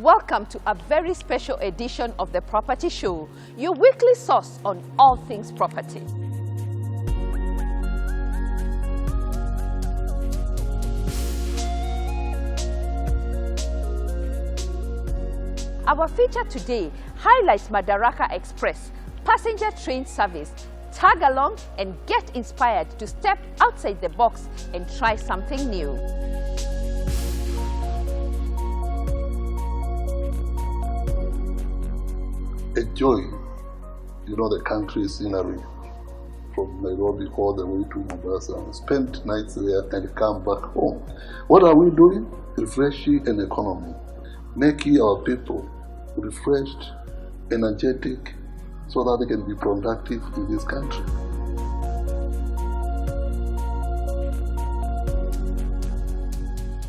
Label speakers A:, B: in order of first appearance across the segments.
A: Welcome to a very special edition of the Property Show, your weekly source on all things property. Our feature today highlights Madaraka Express passenger train service. Tag along and get inspired to step outside the box and try something new.
B: Enjoy, the country scenery from Nairobi all the way to Mombasa. Spend nights there and come back home. What are we doing? Refreshing an economy, making our people refreshed, energetic, so that they can be productive in this country.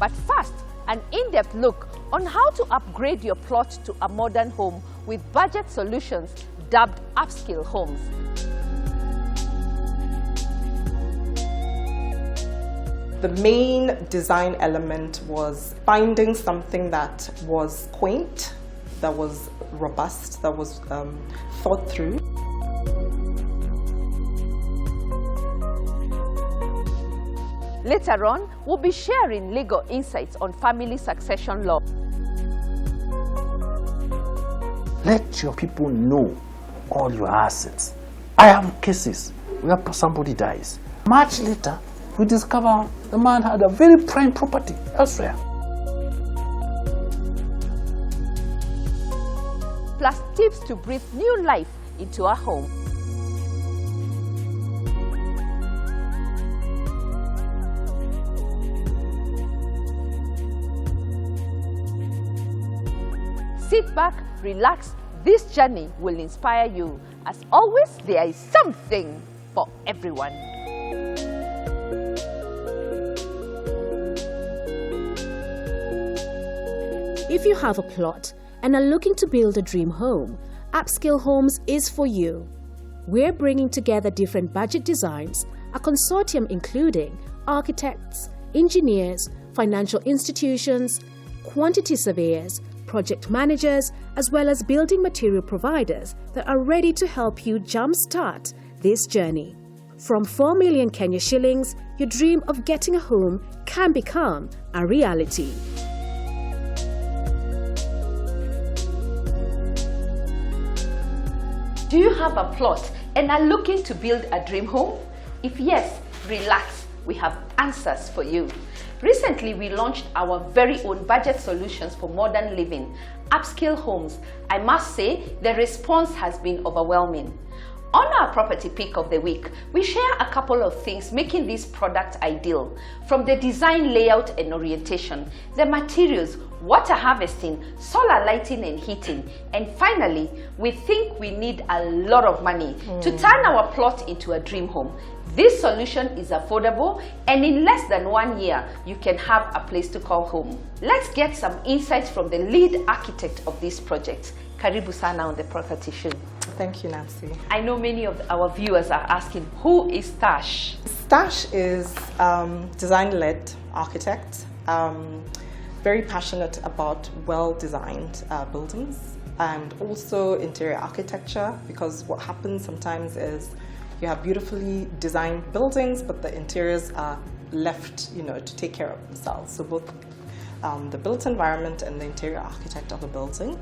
A: But first, an in-depth look on how to upgrade your plot to a modern home with budget solutions dubbed Upscale Homes.
C: The main design element was finding something that was quaint, that was robust, that was thought through.
A: Later on, we'll be sharing legal insights on family succession law.
D: Let your people know all your assets. I have cases where somebody dies. Much later, we discover the man had a very prime property elsewhere.
A: Plus tips to breathe new life into a home. Sit back, relax. This journey will inspire you. As always, there is something for everyone.
E: If you have a plot and are looking to build a dream home, Upscale Homes is for you. We're bringing together different budget designs, a consortium including architects, engineers, financial institutions, quantity surveyors, project managers, as well as building material providers that are ready to help you jumpstart this journey. From 4 million Kenya shillings, your dream of getting a home can become a reality.
A: Do you have a plot and are looking to build a dream home? If yes, relax, we have answers for you. Recently, we launched our very own budget solutions for modern living, Upscale Homes. I must say, the response has been overwhelming. On our property pick of the week, we share a couple of things making this product ideal, from the design, layout and orientation, the materials, water harvesting, solar lighting and heating, and finally, we think we need a lot of money to turn our plot into a dream home. This solution is affordable, and in less than 1 year, you can have a place to call home. Let's get some insights from the lead architect of this project. Karibu sana on the Property Show.
C: Thank you, Nancy.
A: I know many of our viewers are asking, who is Tash?
C: Tash is design-led architect, very passionate about well-designed buildings and also interior architecture, because what happens sometimes is you have beautifully designed buildings, but the interiors are left, to take care of themselves. So both the built environment and the interior architect of a building.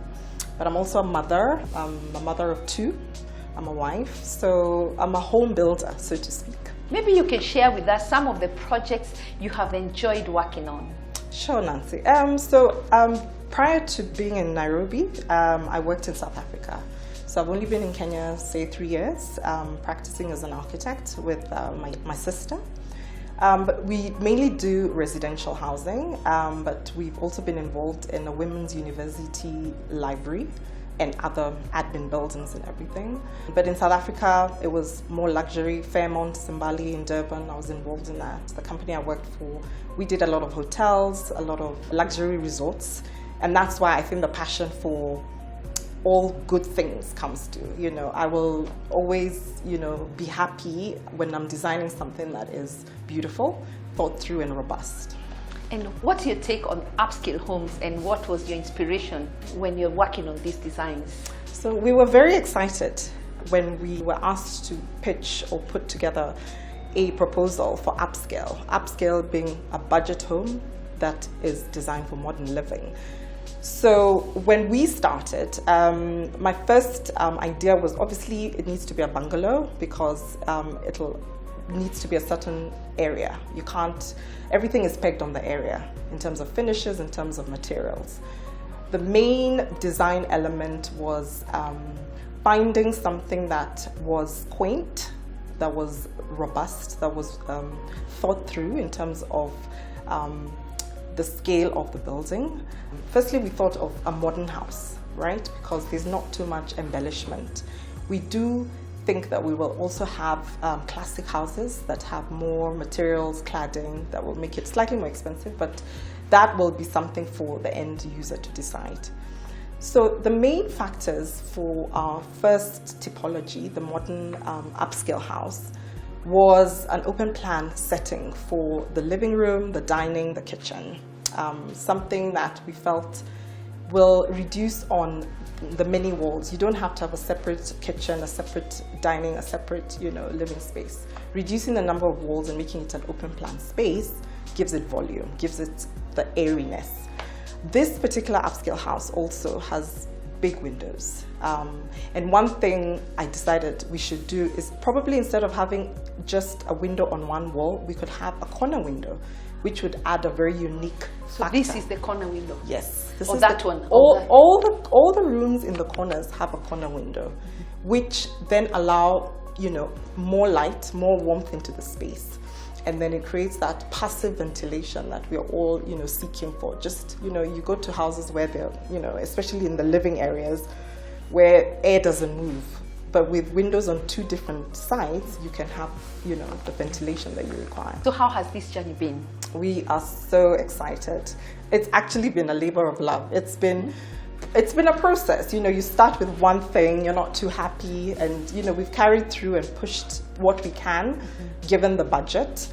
C: But I'm also a mother. I'm a mother of 2. I'm a wife. So I'm a home builder, so to speak.
A: Maybe you can share with us some of the projects you have enjoyed working on.
C: Sure, Nancy. Prior to being in Nairobi, I worked in South Africa. So I've only been in Kenya, say 3 years, practicing as an architect with my sister. But we mainly do residential housing, but we've also been involved in a women's university library and other admin buildings and everything. But in South Africa, it was more luxury. Fairmont, Simbali in Durban, I was involved in that. The company I worked for, we did a lot of hotels, a lot of luxury resorts, and that's why I think the passion for all good things comes to. I will always, be happy when I'm designing something that is beautiful, thought through and robust.
A: And what's your take on Upscale Homes, and what was your inspiration when you're working on these designs?
C: So we were very excited when we were asked to pitch or put together a proposal for Upscale. Upscale being a budget home that is designed for modern living. So when we started, my first idea was obviously it needs to be a bungalow because it'll needs to be a certain area. You can't, everything is pegged on the area in terms of finishes, in terms of materials. The main design element was finding something that was quaint, that was robust, that was thought through in terms of the scale of the building. Firstly, we thought of a modern house, right? Because there's not too much embellishment. We do think that we will also have classic houses that have more materials, cladding, that will make it slightly more expensive, but that will be something for the end user to decide. So the main factors for our first typology, the modern upscale house, was an open plan setting for the living room, the dining, the kitchen. Something that we felt will reduce on the many walls. You don't have to have a separate kitchen, a separate dining, a separate, living space. Reducing the number of walls and making it an open plan space gives it volume, gives it the airiness. This particular upscale house also has big windows. And one thing I decided we should do is probably instead of having just a window on one wall, we could have a corner window, which would add a very unique factor.
A: This is the corner window?
C: Yes.
A: Or that one?
C: All the rooms in the corners have a corner window, which then allow, more light, more warmth into the space. And then it creates that passive ventilation that we're all, seeking for. Just, you go to houses where they're, especially in the living areas, where air doesn't move. But with windows on two different sides, you can have, the ventilation that you require.
A: So how has this journey been? We
C: are so excited. It's actually been a labor of love. It's been a process. You start with one thing, you're not too happy, and we've carried through and pushed what we can, given the budget.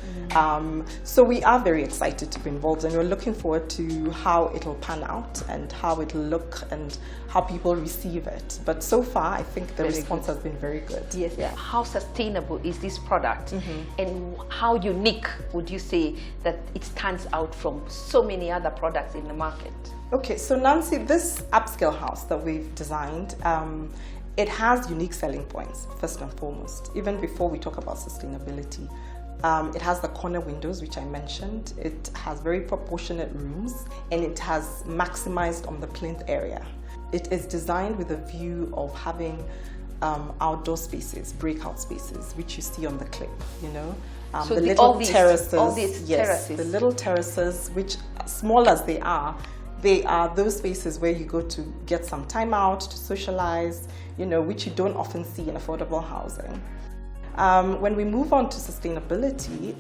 C: So we are very excited to be involved, and we're looking forward to how it'll pan out and how it'll look and how people receive it. But so far, I think the response has been very good.
A: Yes. Yeah. How sustainable is this product, and how unique would you say that it stands out from so many other products in the market?
C: Okay, so Nancy, this upscale house that we've designed, it has unique selling points, first and foremost, even before we talk about sustainability. It has the corner windows, which I mentioned. It has very proportionate rooms, and it has maximized on the plinth area. It is designed with a view of having outdoor spaces, breakout spaces, which you see on the clip,
A: So
C: the little terraces.
A: All these terraces.
C: The little terraces, which small as they are those spaces where you go to get some time out, to socialize, which you don't often see in affordable housing. When we move on to sustainability,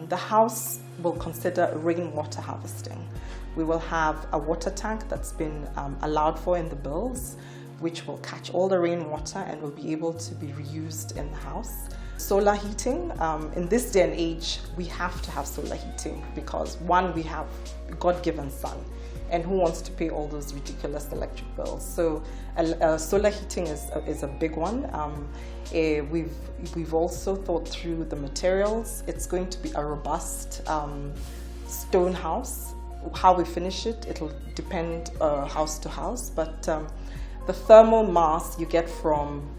C: the house will consider rainwater harvesting. We will have a water tank that's been allowed for in the bills, which will catch all the rainwater and will be able to be reused in the house. Solar heating, in this day and age, we have to have solar heating because one, we have God-given sun. And who wants to pay all those ridiculous electric bills? So solar heating is a big one. We've also thought through the materials. It's going to be a robust stone house. How we finish it, it'll depend house to house. But the thermal mass you get from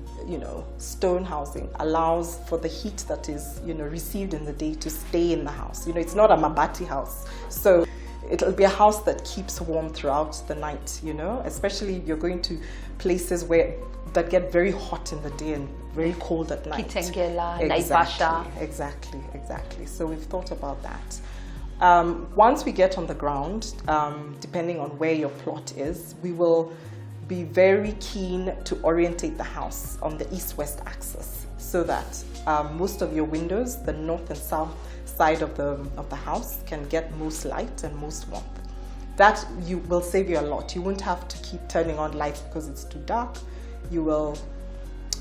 C: stone housing allows for the heat that is received in the day to stay in the house. It's not a mabati house. So it'll be a house that keeps warm throughout the night, especially if you're going to places that get very hot in the day and very cold at night.
A: Kitengela, Naivasha.
C: Exactly. So we've thought about that. Once we get on the ground, depending on where your plot is, we will be very keen to orientate the house on the east-west axis so that most of your windows, the north and south side of the house, can get most light and most warmth. That will save you a lot. You won't have to keep turning on lights because it's too dark. You will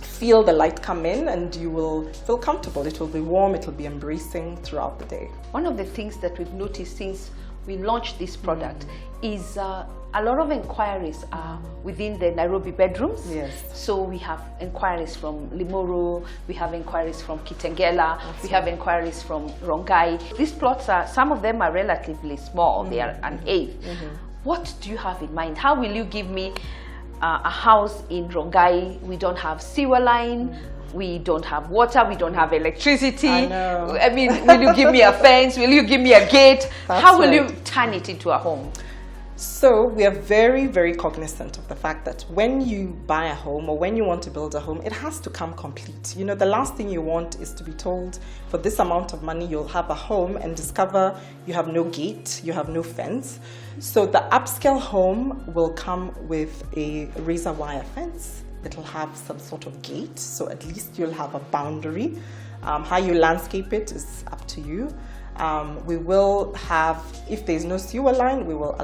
C: feel the light come in and you will feel comfortable. It will be warm, it will be embracing throughout the day.
A: One of the things that we've noticed since we launched this product is a lot of inquiries are within the Nairobi bedrooms.
C: Yes.
A: So we have inquiries from Limuru, we have inquiries from Kitengela, we have inquiries from Rongai. These plots are, some of them are relatively small, they are an eighth. What do you have in mind? How will you give me a house in Rongai? We don't have sewer line, we don't have water, we don't have electricity.
C: I know.
A: I mean, will you give me a fence? Will you give me a gate?
C: That's
A: How will
C: right.
A: you turn it into a home?
C: So we are very, very cognizant of the fact that when you buy a home or when you want to build a home, it has to come complete. You know, the last thing you want is to be told for this amount of money you'll have a home and discover you have no gate, you have no fence. So the upscale home will come with a razor wire fence. It'll have some sort of gate, so at least you'll have a boundary. How you landscape it is up to you. We will have, if there's no sewer line, we will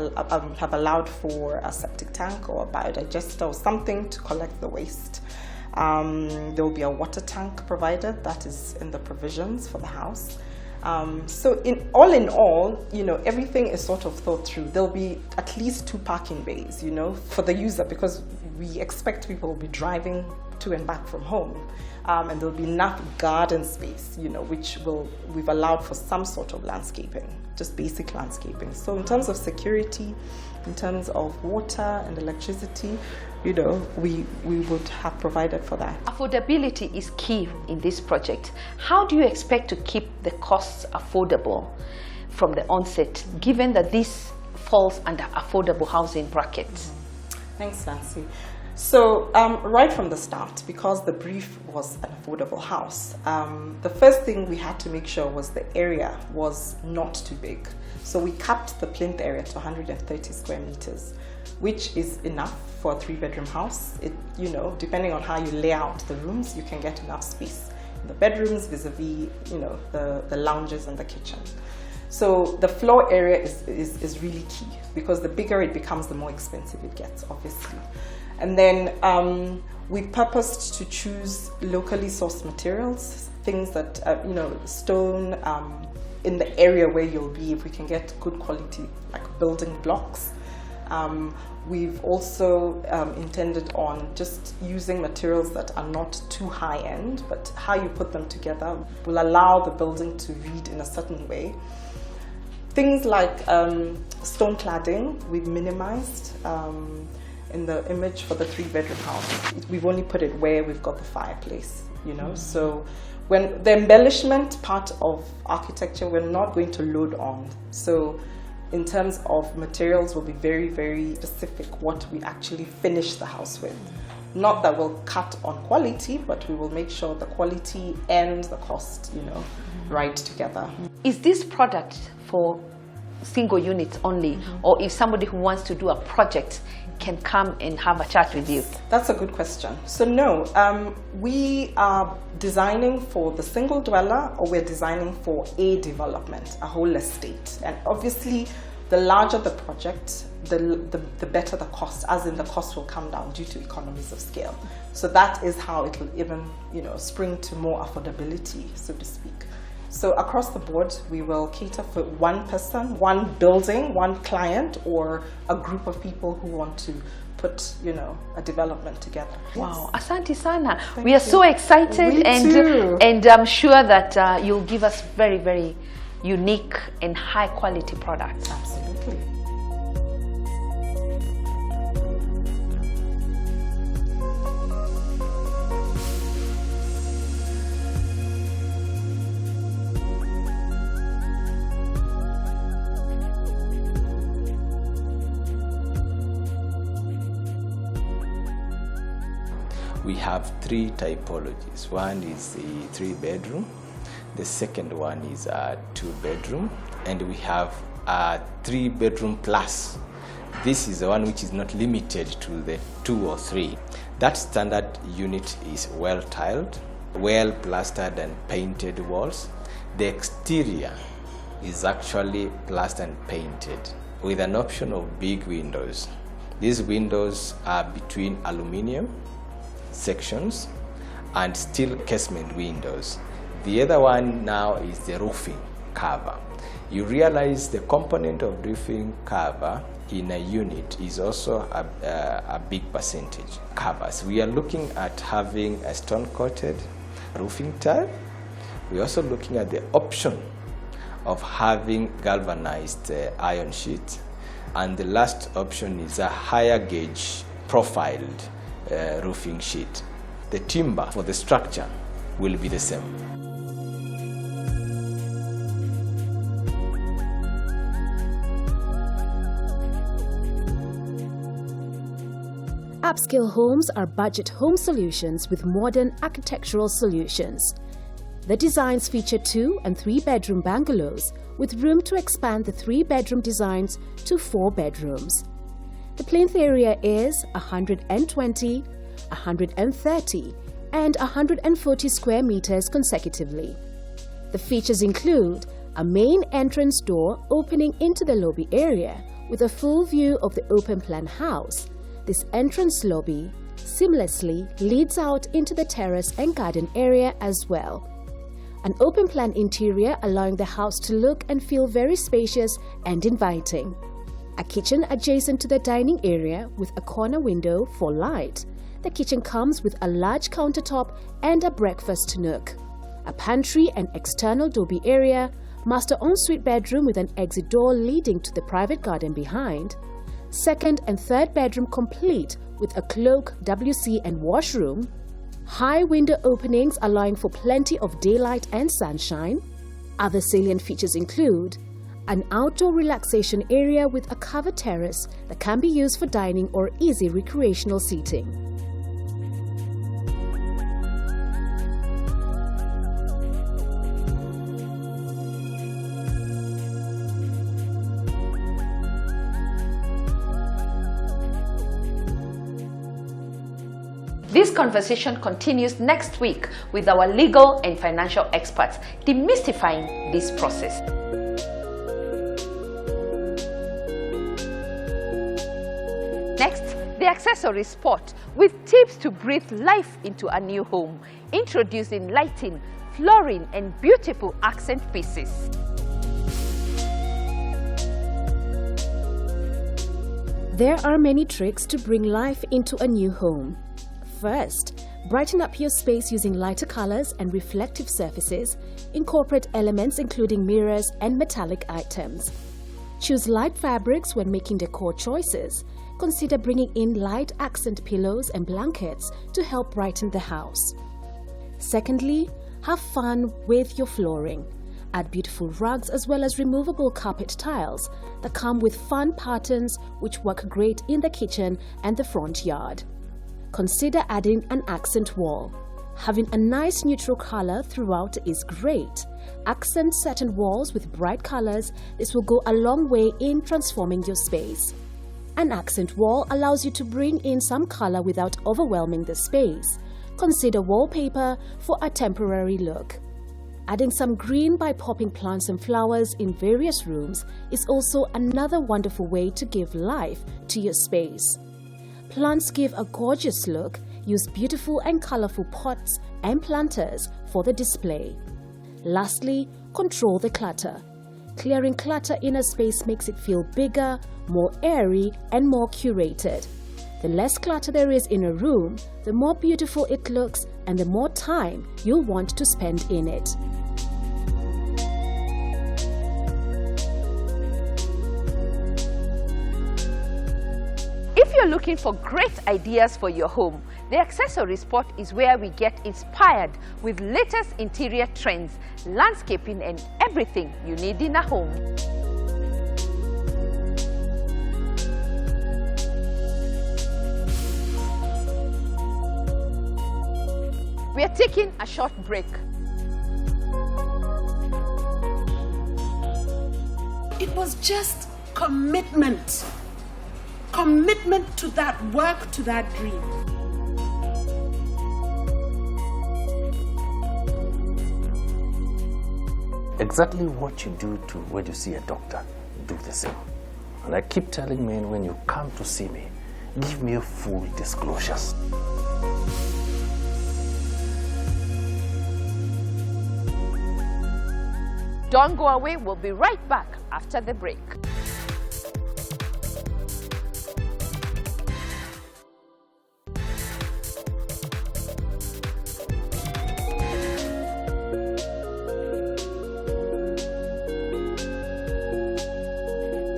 C: have allowed for a septic tank or a biodigester or something to collect the waste. There will be a water tank provided, that is in the provisions for the house. So in all, you know, everything is sort of thought through. There'll be at least 2 parking bays, you know, for the user, because we expect people will be driving to and back from home. And there'll be enough garden space, you know, which we've allowed for some sort of landscaping, just basic landscaping. So in terms of security, in terms of water and electricity, you know, we would have provided for that.
A: Affordability is key in this project. How do you expect to keep the costs affordable from the onset, given that this falls under affordable housing brackets?
C: Thanks, Nancy. So right from the start, because the brief was an affordable house, the first thing we had to make sure was the area was not too big. So we capped the plinth area to 130 square meters, which is enough for a 3-bedroom house. It, you know, depending on how you lay out the rooms, you can get enough space in the bedrooms vis-a-vis, you know, the lounges and the kitchen. So the floor area is really key, because the bigger it becomes, the more expensive it gets, obviously. And then we purposed to choose locally sourced materials, things that, you know, stone, in the area where you'll be, if we can get good quality, like building blocks. We've also intended on just using materials that are not too high end, but how you put them together will allow the building to read in a certain way. Things like stone cladding, we've minimized. In the image for the 3-bedroom house, we've only put it where we've got the fireplace, you know. So when the embellishment part of architecture, we're not going to load on. So in terms of materials, we'll be very, very specific what we actually finish the house with. Not that we'll cut on quality, but we will make sure the quality and the cost, you know, right together.
A: Is this product for single units only, or if somebody who wants to do a project can come and have a chat with you?
C: That's a good question. So no, we are designing for the single dweller, or we're designing for a development, a whole estate. And obviously, the larger the project, the better the cost, as in the cost will come down due to economies of scale. So that is how it will even, you know, spring to more affordability, so to speak. So across the board, we will cater for one person, one building, one client, or a group of people who want to put, you know, a development together.
A: Wow, asante sana. We are so excited,
C: Me too.
A: and I'm sure that you'll give us very, very unique and high quality products.
C: Absolutely.
F: We have 3 typologies. One is the 3-bedroom, the second one is a 2-bedroom, and we have a 3-bedroom plus. This is the one which is not limited to the 2 or 3. That standard unit is well tiled, well plastered and painted walls. The exterior is actually plastered and painted with an option of big windows. These windows are between aluminium sections and steel casement windows. The other one now is the roofing. cover. You realize the component of roofing cover in a unit is also a big percentage covers. We are looking at having a stone-coated roofing tile. We're also looking at the option of having galvanized iron sheet. And the last option is a higher gauge profiled roofing sheet. The timber for the structure will be the same.
E: Upscale Homes are budget home solutions with modern architectural solutions. The designs feature 2 and 3 bedroom bungalows with room to expand the 3-bedroom designs to 4 bedrooms. The plinth area is 120, 130 and 140 square meters consecutively. The features include a main entrance door opening into the lobby area with a full view of the open plan house. This entrance lobby seamlessly leads out into the terrace and garden area as well. An open plan interior allowing the house to look and feel very spacious and inviting. A kitchen adjacent to the dining area with a corner window for light. The kitchen comes with a large countertop and a breakfast nook. A pantry and external dobby area, master ensuite bedroom with an exit door leading to the private garden behind. Second and third bedroom complete with a cloak, WC and washroom. High window openings allowing for plenty of daylight and sunshine. Other salient features include an outdoor relaxation area with a covered terrace that can be used for dining or easy recreational seating.
A: This conversation continues next week with our legal and financial experts, demystifying this process. Next, the Accessory Spot with tips to breathe life into a new home, introducing lighting, flooring, and beautiful accent pieces.
E: There are many tricks to bring life into a new home. First, brighten up your space using lighter colors and reflective surfaces. Incorporate elements including mirrors and metallic items. Choose light fabrics when making decor choices. Consider bringing in light accent pillows and blankets to help brighten the house. Secondly, have fun with your flooring. Add beautiful rugs as well as removable carpet tiles that come with fun patterns which work great in the kitchen and the front yard. Consider adding an accent wall. Having a nice neutral color throughout is great. Accent certain walls with bright colors. This will go a long way in transforming your space. An accent wall allows you to bring in some color without overwhelming the space. Consider wallpaper for a temporary look. Adding some green by popping plants and flowers in various rooms is also another wonderful way to give life to your space. Plants give a gorgeous look. Use beautiful and colorful pots and planters for the display. Lastly, control the clutter. Clearing clutter in a space makes it feel bigger, more airy, and more curated. The less clutter there is in a room, the more beautiful it looks and the more time you'll want to spend in it.
A: If you're looking for great ideas for your home, the Accessory Spot is where we get inspired with latest interior trends, landscaping, and everything you need in a home. We are taking a short break.
G: It was just commitment. Commitment to that work, to that dream.
D: Exactly what you do to when you see a doctor, do the same. And I keep telling men, when you come to see me, give me full disclosures.
A: Don't go away. We'll be right back after the break.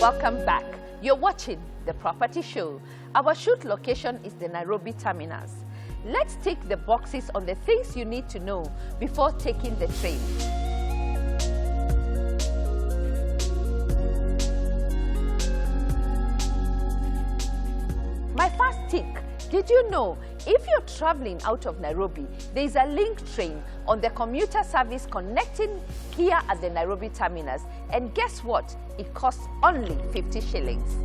A: Welcome back. You're watching The Property Show. Our shoot location is the Nairobi terminus. Let's tick the boxes on the things you need to know before taking the train. My first tick. Did you know if you're traveling out of Nairobi, there is a link train on the commuter service connecting here at the Nairobi terminus? And guess what? It costs only 50 shillings.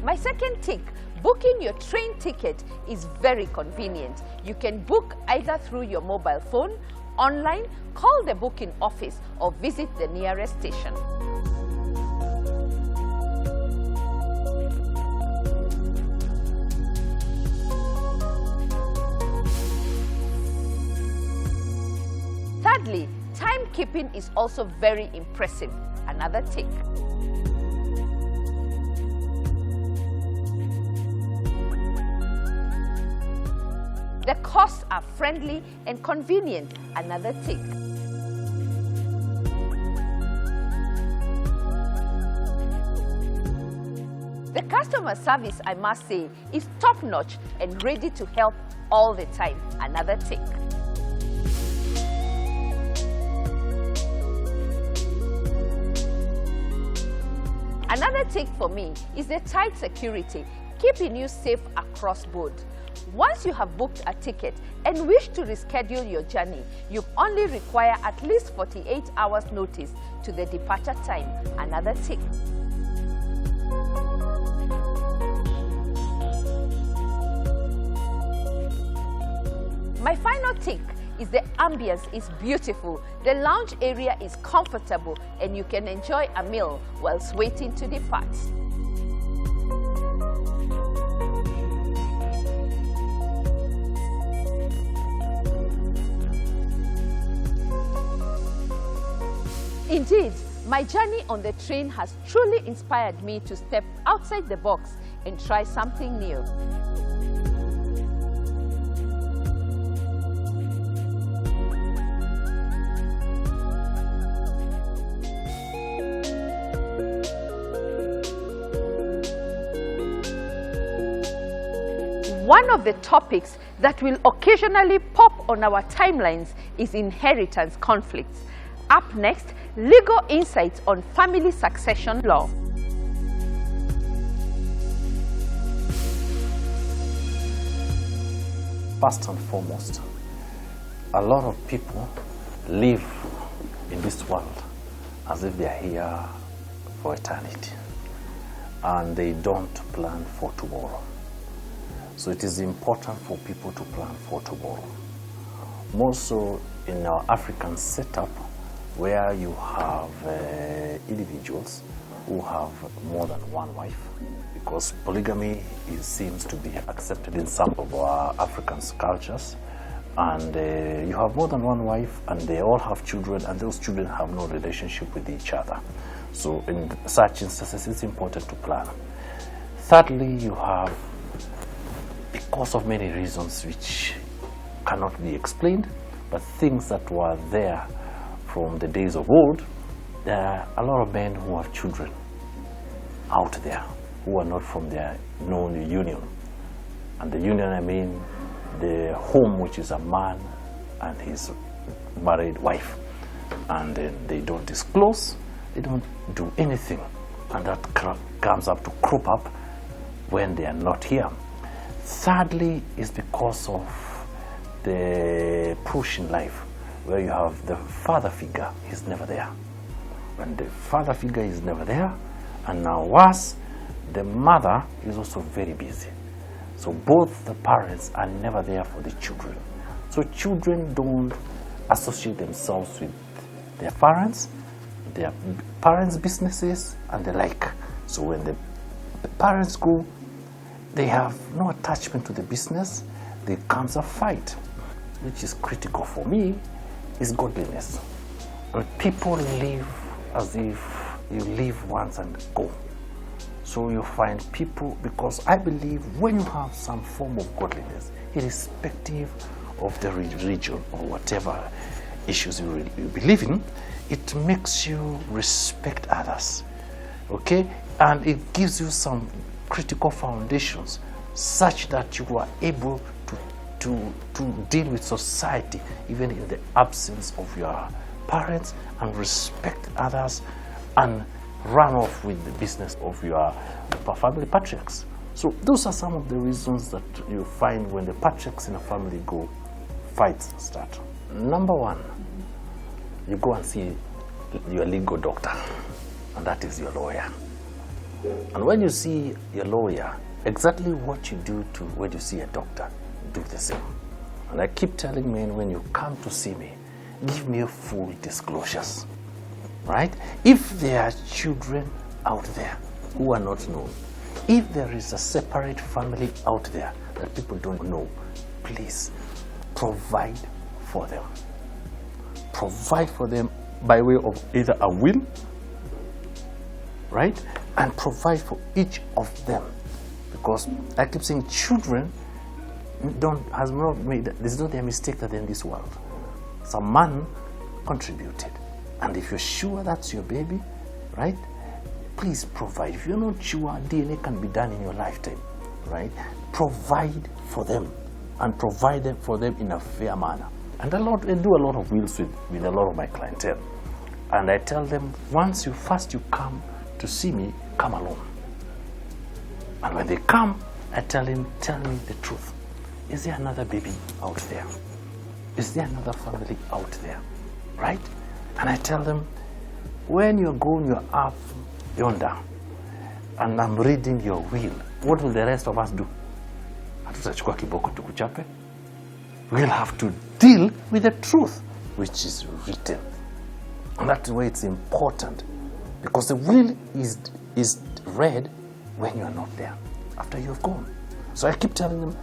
A: My second tick, booking your train ticket is very convenient. You can book either through your mobile phone, online, call the booking office, or visit the nearest station. Thirdly, timekeeping is also very impressive. Another tick. The costs are friendly and convenient. Another tick. The customer service, I must say, is top-notch and ready to help all the time. Another tick. Another tick for me is the tight security, keeping you safe across board. Once you have booked a ticket and wish to reschedule your journey, you only require at least 48 hours notice to the departure time. Another tick. My final tick is the ambience is beautiful, the lounge area is comfortable, and you can enjoy a meal whilst waiting to depart. Indeed, my journey on the train has truly inspired me to step outside the box and try something new. One of the topics that will occasionally pop on our timelines is inheritance conflicts. Up next, legal insights on family succession law.
D: First and foremost, a lot of people live in this world as if they are here for eternity, and they don't plan for tomorrow. So it is important for people to plan for tomorrow. More so in our African setup, where you have individuals who have more than one wife, because polygamy seems to be accepted in some of our African cultures, and you have more than one wife and they all have children, and those children have no relationship with each other. So in such instances, it's important to plan. Thirdly, you have, because of many reasons which cannot be explained, but things that were there from the days of old, there are a lot of men who have children out there who are not from their known union. And the union, I mean the home, which is a man and his married wife. And then they don't disclose, they don't do anything. And that comes up to crop up when they are not here. Thirdly, is because of the push in life, where you have the father figure is never there. When the father figure is never there, and now worse, the mother is also very busy. So both the parents are never there for the children. So children don't associate themselves with their parents' businesses, and the like. So when the parents go, they have no attachment to the business, there comes a fight, which is critical for me, is godliness. When people live as if you live once and go. So you find people, because I believe when you have some form of godliness, irrespective of the religion or whatever issues you believe in, it makes you respect others, okay? And it gives you some critical foundations such that you are able to deal with society even in the absence of your parents, and respect others and run off with the business of your family patriarchs. So those are some of the reasons that you find when the patriarchs in a family go, fights start. Number one, you go and see your legal doctor, and that is your lawyer. And when you see your lawyer, exactly what you do to when you see a doctor, do the same. And I keep telling men, when you come to see me, give me full disclosures, right? If there are children out there who are not known, if there is a separate family out there that people don't know, please provide for them. Provide for them by way of either a will, right? And provide for each of them. Because I keep saying children there's not a mistake that they're in this world. Some man contributed. And if you're sure that's your baby, right? Please provide. If you're not sure, DNA can be done in your lifetime, right? Provide for them, and provide them for them in a fair manner. And I do a lot of wills with a lot of my clientele. And I tell them, once you come to see me, come alone. And when they come, I tell them, tell me the truth. Is there another baby out there? Is there another family out there? Right? And I tell them, when you're going, you're up yonder, and I'm reading your will, what will the rest of us do? We'll have to deal with the truth which is written. And that's why it's important, because the will is read when you're not there, after you've gone. So I keep telling them,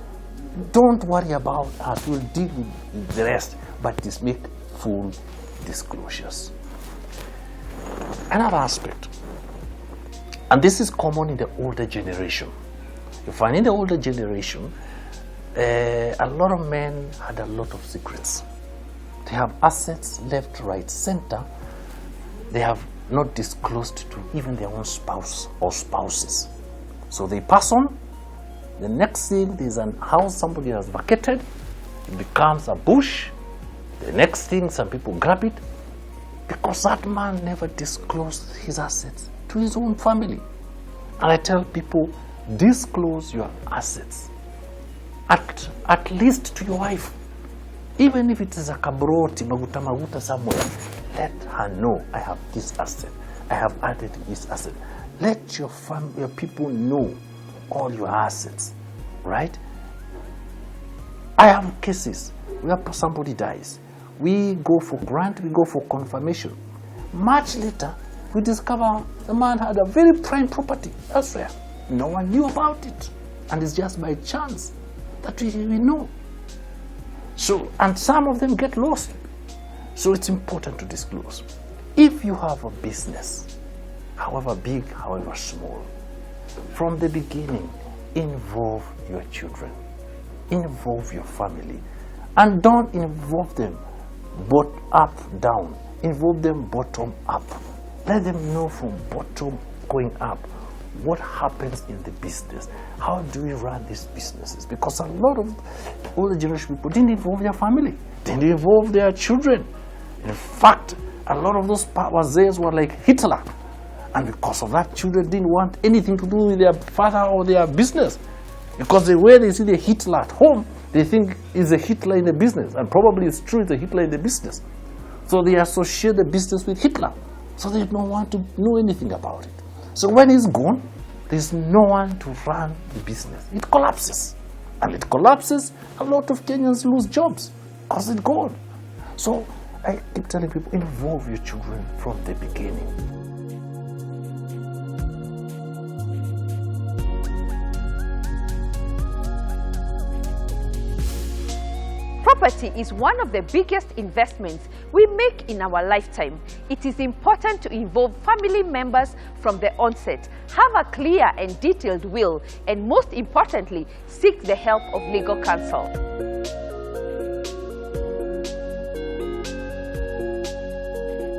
D: don't worry about us, we'll deal with the rest, but just make full disclosures. Another aspect, and this is common in the older generation. You find in the older generation, a lot of men had a lot of secrets. They have assets left, right, center. They have not disclosed to even their own spouse or spouses. So they pass on. The next thing, there's a house somebody has vacated. It becomes a bush. The next thing, some people grab it, because that man never disclosed his assets to his own family. And I tell people, disclose your assets, at least to your wife. Even if it is a kabroti, maguta somewhere, let her know, I have this asset, I have added this asset. Let your people know all your assets, right? I have cases where somebody dies. We go for grant, we go for confirmation. Much later, we discover the man had a very prime property elsewhere. No one knew about it. And it's just by chance that we know. So, and some of them get lost. So it's important to disclose. If you have a business, however big, however small, from the beginning, involve your children, involve your family, and don't involve them up, down. Involve them bottom up. Let them know from bottom going up what happens in the business. How do we run these businesses? Because a lot of older generation people didn't involve their family, didn't involve their children. In fact, a lot of those wazayas were like Hitler. And because of that, children didn't want anything to do with their father or their business. Because the way they see the Hitler at home, they think is a Hitler in the business. And probably it's true, it's a Hitler in the business. So they associate the business with Hitler. So they don't want to know anything about it. So when he's gone, there's no one to run the business. It collapses. And it collapses, a lot of Kenyans lose jobs because it's gone. So I keep telling people, involve your children from the beginning.
A: Property is one of the biggest investments we make in our lifetime. It is important to involve family members from the onset, have a clear and detailed will, and most importantly, seek the help of legal counsel.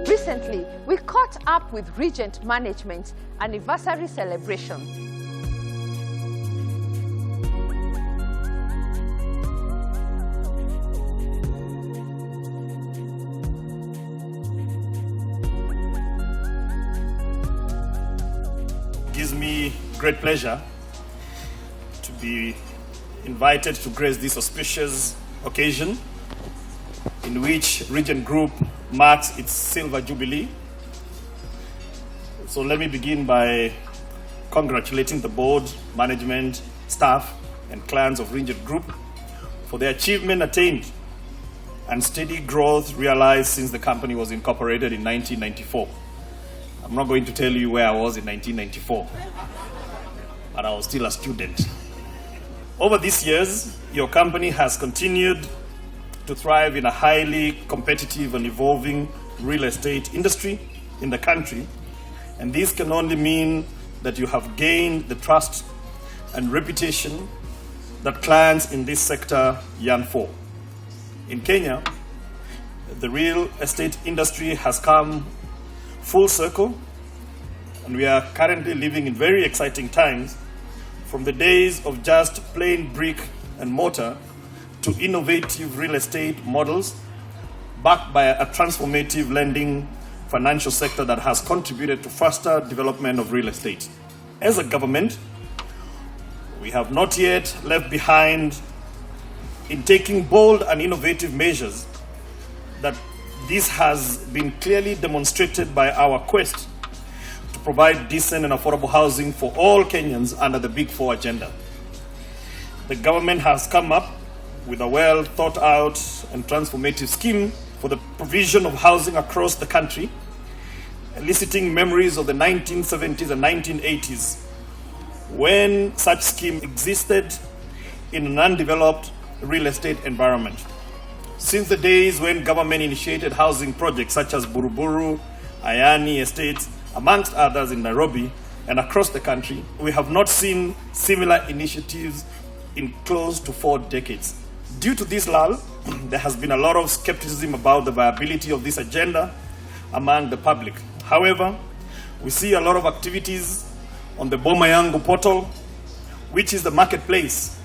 A: Recently, we caught up with Regent Management's anniversary celebration.
H: Gives me great pleasure to be invited to grace this auspicious occasion in which Regent Group marks its silver jubilee. So let me begin by congratulating the board, management, staff, and clients of Regent Group for the achievement attained and steady growth realized since the company was incorporated in 1994. I'm not going to tell you where I was in 1994, but I was still a student. Over these years, your company has continued to thrive in a highly competitive and evolving real estate industry in the country, and this can only mean that you have gained the trust and reputation that clients in this sector yearn for. In Kenya, the real estate industry has come full circle, and we are currently living in very exciting times, from the days of just plain brick and mortar to innovative real estate models backed by a transformative lending financial sector that has contributed to faster development of real estate. As a government, we have not yet left behind in taking bold and innovative measures. That this has been clearly demonstrated by our quest to provide decent and affordable housing for all Kenyans under the Big Four agenda. The government has come up with a well thought out and transformative scheme for the provision of housing across the country, eliciting memories of the 1970s and 1980s, when such scheme existed in an undeveloped real estate environment. Since the days when government initiated housing projects such as Buruburu, Ayani Estates, amongst others in Nairobi and across the country, we have not seen similar initiatives in close to 4 decades. Due to this lull, there has been a lot of skepticism about the viability of this agenda among the public. However, we see a lot of activities on the Boma Yangu portal, which is the marketplace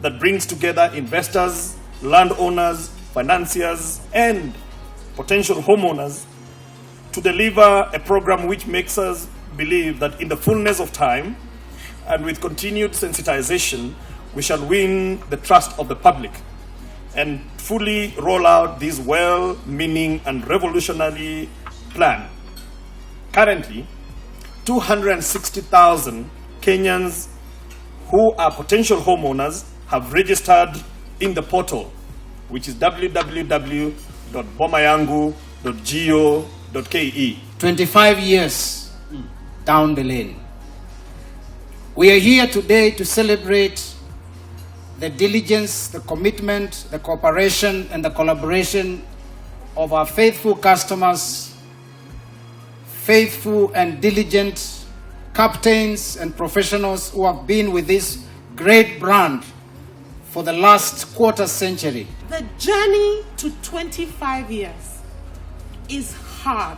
H: that brings together investors, landowners, financiers, and potential homeowners to deliver a program which makes us believe that in the fullness of time and with continued sensitization, we shall win the trust of the public and fully roll out this well-meaning and revolutionary plan. Currently, 260,000 Kenyans who are potential homeowners have registered in the portal, which is www.bomayangu.go.ke.
I: 25 years down the lane. We are here today to celebrate the diligence, the commitment, the cooperation, and the collaboration of our faithful customers, faithful and diligent captains and professionals who have been with this great brand for the last quarter century.
G: The journey to 25 years is hard.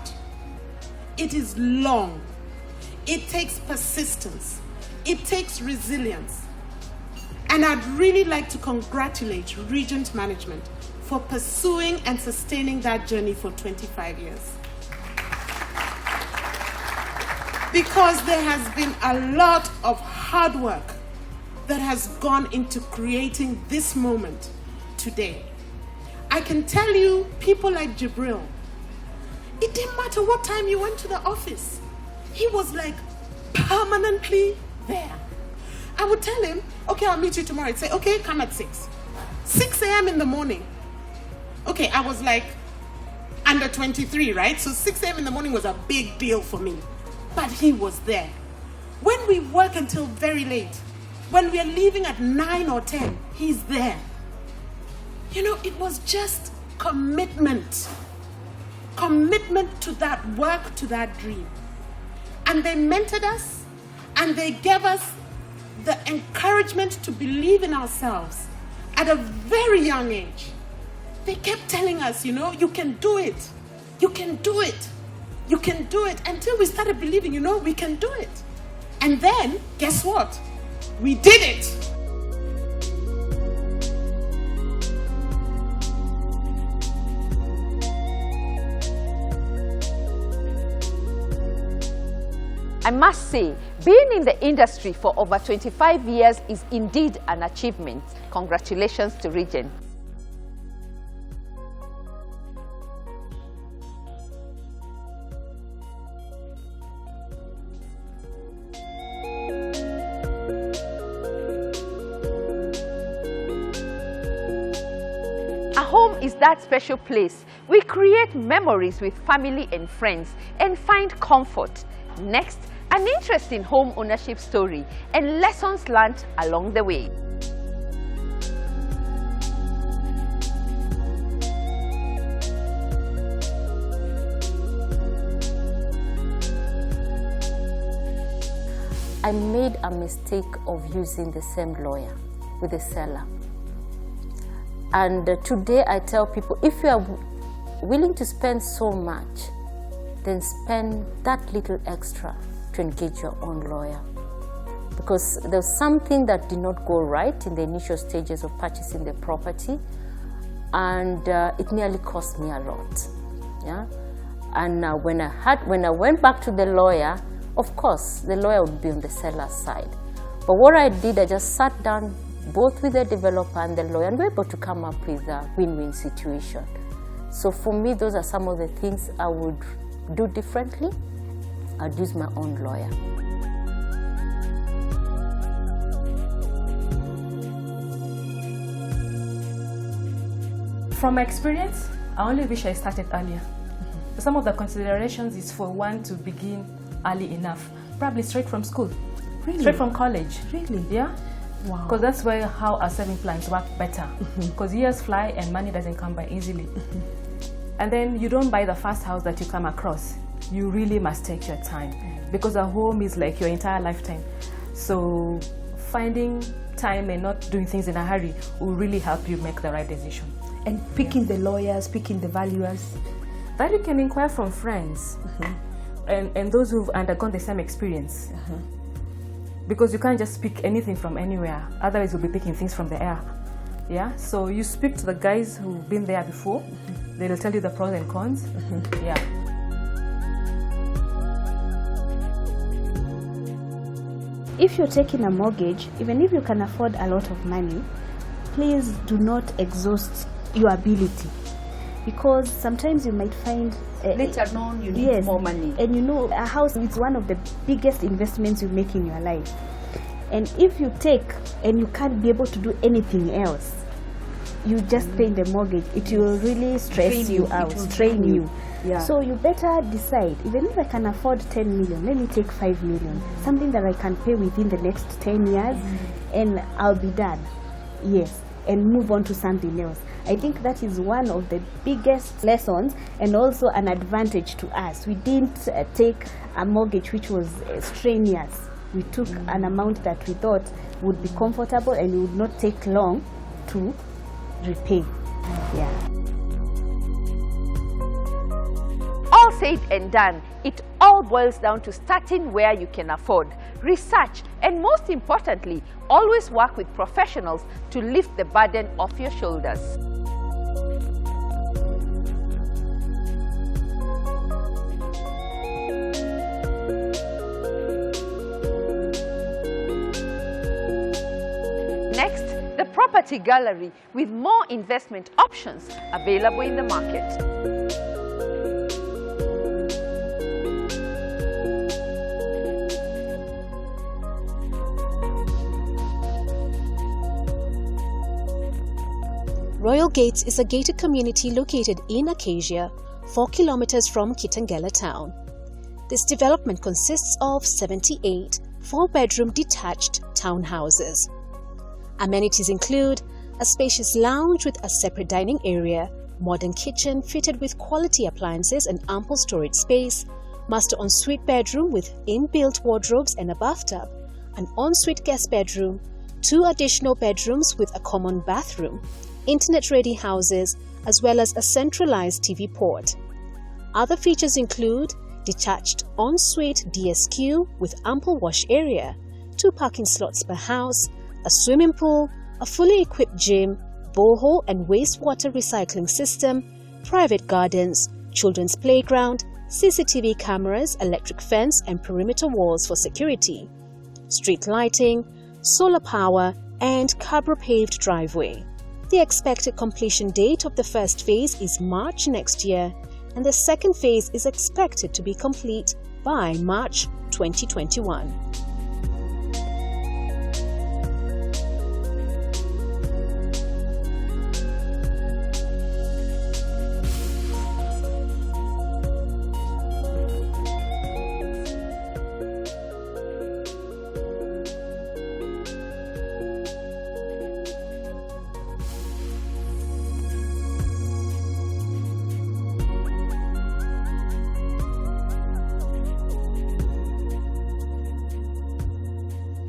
G: It is long. It takes persistence. It takes resilience. And I'd really like to congratulate Regent Management for pursuing and sustaining that journey for 25 years. Because there has been a lot of hard work that has gone into creating this moment today. I can tell you, people like Jibril, it didn't matter what time you went to the office. He was like permanently there. I would tell him, okay, I'll meet you tomorrow. He'd say, okay, come at 6. 6 a.m. in the morning. Okay, I was like under 23, right? So 6 a.m. in the morning was a big deal for me. But he was there. When we work until very late, when we are leaving at 9 or 10, he's there. You know, it was just commitment. Commitment to that work, to that dream. And they mentored us, and they gave us the encouragement to believe in ourselves at a very young age. They kept telling us, you know, you can do it. You can do it. You can do it. Until we started believing, you know, we can do it. And then, guess what? We did it.
A: I must say, being in the industry for over 25 years is indeed an achievement. Congratulations to Regent. A home is that special place. We create memories with family and friends and find comfort. Next, an interesting home ownership story and lessons learned along the way.
J: I made a mistake of using the same lawyer with the seller. And today I tell people, if you are willing to spend so much, then spend that little extra to engage your own lawyer. Because there's something that did not go right in the initial stages of purchasing the property, and it nearly cost me a lot. Yeah? And when I went back to the lawyer, of course, the lawyer would be on the seller's side. But what I did, I just sat down both with the developer and the lawyer, and we were able to come up with a win-win situation. So for me, those are some of the things I would do differently. I'd use my own lawyer.
K: From my experience, I only wish I started earlier. Some of the considerations is for one to begin early enough, probably straight from school, straight from college.
C: Really?
K: Yeah.
C: Wow.
K: Because that's where how our saving plans work better. Because years fly and money doesn't come by easily. And then you don't buy the first house that you come across. You really must take your time, because a home is like your entire lifetime. So finding time and not doing things in a hurry will really help you make the right decision.
C: And picking the lawyers, picking the valuers.
K: That you can inquire from friends and those who've undergone the same experience. Because you can't just pick anything from anywhere, otherwise you'll be picking things from the air. Yeah, so you speak to the guys who've been there before. They'll tell you the pros and cons. Yeah.
L: If you're taking a mortgage, even if you can afford a lot of money, please do not exhaust your ability, because sometimes you might find
A: later on you need more money.
L: And you know, a house is one of the biggest investments you make in your life. And if you take and you can't be able to do anything else, you just pay the mortgage, it will really stress you out, strain you.
C: Yeah.
L: So you better decide, even if I can afford 10 million, let me take 5 million, something that I can pay within the next 10 years, and I'll be done. Yes, and move on to something else. I think that is one of the biggest lessons, and also an advantage to us. We didn't take a mortgage which was strenuous. We took an amount that we thought would be comfortable and it would not take long to repay. Yeah.
A: All said and done, it all boils down to starting where you can afford. Research, and most importantly, always work with professionals to lift the burden off your shoulders. Next, the property gallery with more investment options available in the market.
E: Royal Gates is a gated community located in Acacia, 4 kilometers from Kitengela town. This development consists of 78 4-bedroom detached townhouses. Amenities include a spacious lounge with a separate dining area, modern kitchen fitted with quality appliances and ample storage space, master ensuite bedroom with inbuilt wardrobes and a bathtub, an ensuite guest bedroom, 2 additional bedrooms with a common bathroom, internet-ready houses, as well as a centralized TV port. Other features include detached ensuite DSQ with ample wash area, 2 parking slots per house, a swimming pool, a fully equipped gym, borehole and wastewater recycling system, private gardens, children's playground, CCTV cameras, electric fence and perimeter walls for security, street lighting, solar power and Cabro-paved driveway. The expected completion date of the first phase is March next year, and the second phase is expected to be complete by March 2021.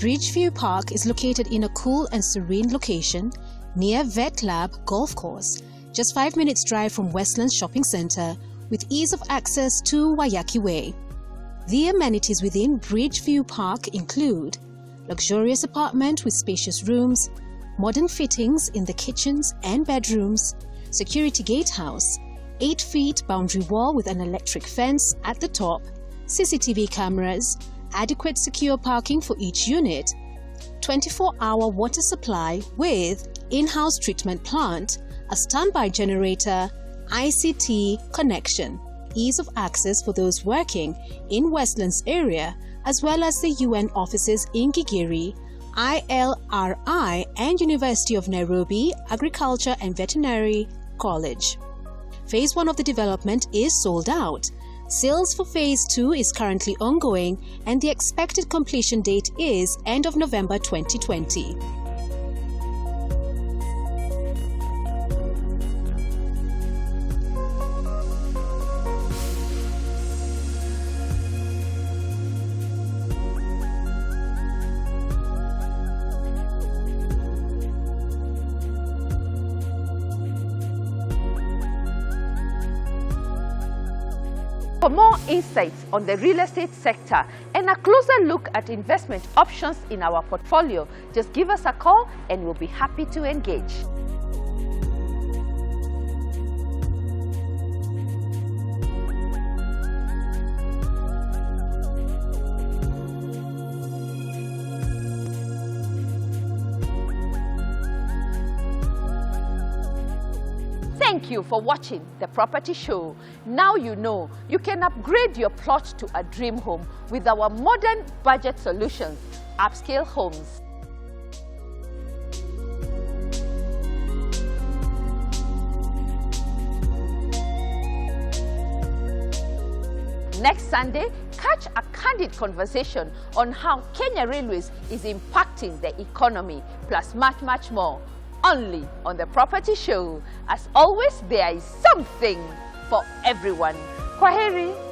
E: Bridgeview Park is located in a cool and serene location near Vet Lab Golf Course, just 5 minutes drive from Westlands Shopping Center with ease of access to Wayaki Way. The amenities within Bridgeview Park include luxurious apartment with spacious rooms, modern fittings in the kitchens and bedrooms, security gatehouse, 8 feet boundary wall with an electric fence at the top, CCTV cameras, adequate secure parking for each unit, 24-hour water supply with in-house treatment plant, a standby generator, ICT connection, ease of access for those working in Westlands area, as well as the UN offices in Gigiri, ILRI and University of Nairobi Agriculture and Veterinary College. Phase 1 of the development is sold out. Sales for Phase 2 is currently ongoing and the expected completion date is end of November 2020.
A: For more insights on the real estate sector and a closer look at investment options in our portfolio, just give us a call and we'll be happy to engage. Thank you for watching The Property Show. Now you know you can upgrade your plot to a dream home with our modern budget solutions, Upscale Homes. Next Sunday, catch a candid conversation on how Kenya Railways is impacting the economy, plus much more. Only on The Property Show. As always, there is something for everyone. Kwaheri.